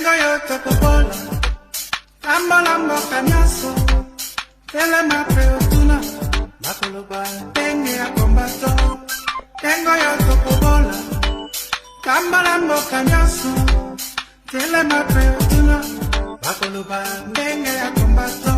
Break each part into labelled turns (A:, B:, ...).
A: Tengo yo topopola, lambo cañazo, tele ma preotuna, bakoloba, tengo a combato. Tengo yo topopola, lambo cañazo, tele ma preotuna, bakoloba, tengo a combato.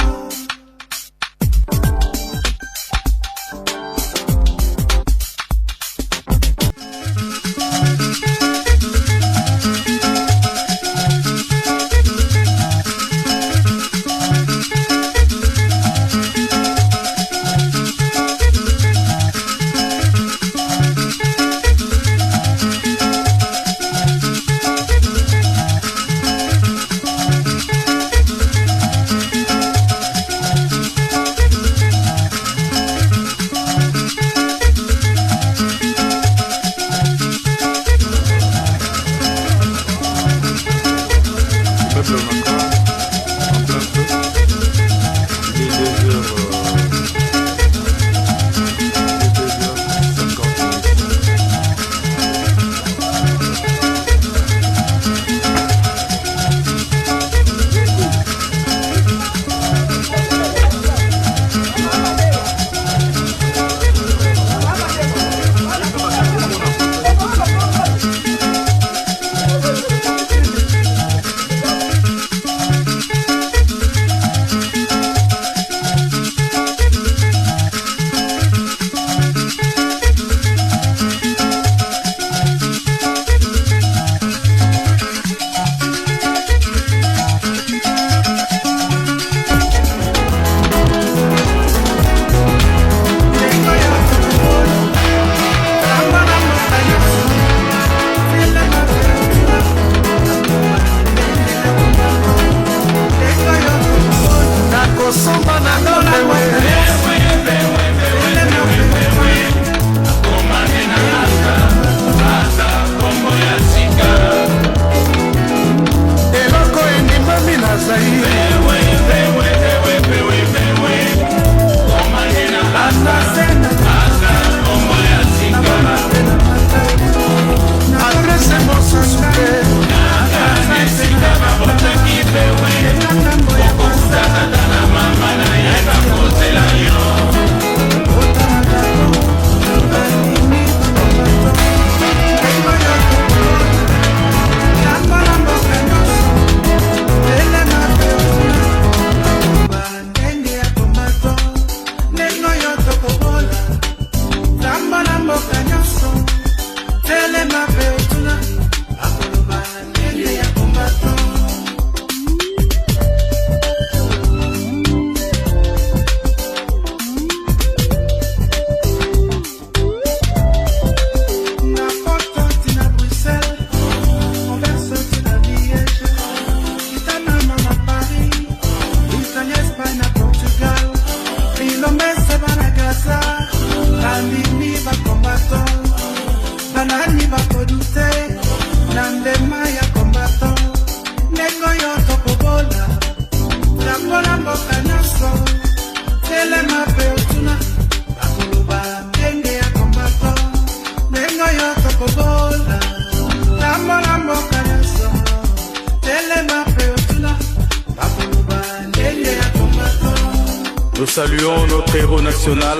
B: Nous saluons notre héros national,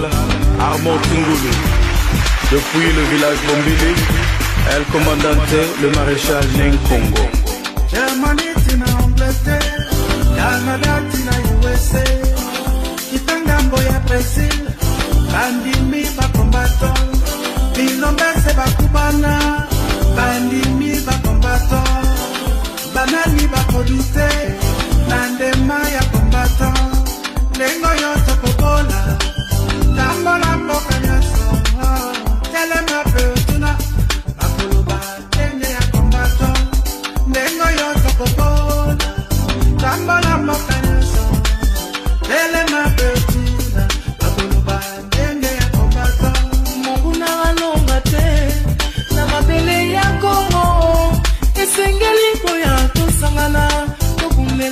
B: Armand Tungoulou. Depuis le village Bombili, El Commandante, le maréchal Nenkongo.
A: Germany tina Angleterre, Canada tina USA, Kitangambo ya Brazil, bandimi ba combattant, Bilombese ba Cubana, bandimi ba combattant, Banani ba Kodute, Nandema ya combattant, Lengo yo topobola, Tambola mboka nyaso, Telema peotuna, Bakoloba tenge ya combattant, Lengo yo topobola, Tambola mboka nyaso, Telema peotuna, Bakoloba tenge ya combattant.
C: Mokuna walonga te, na mabele ya Kongo, esengeli boya tosangana, tokume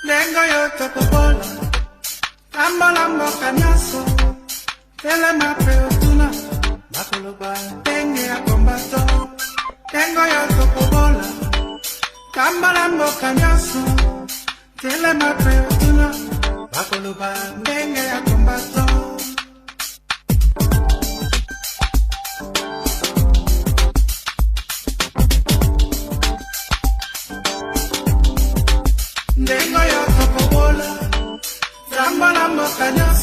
A: Lengo yoto popola, tambalambo kanyaso, tele mapeo tuna, bakoloba, tenge ya kombato. Lengo yoto popola, tambalambo kanyaso, tele mapeo tuna, bakoloba, tenge ya kombato. Tengo yo Coca-Cola, tramba la boca.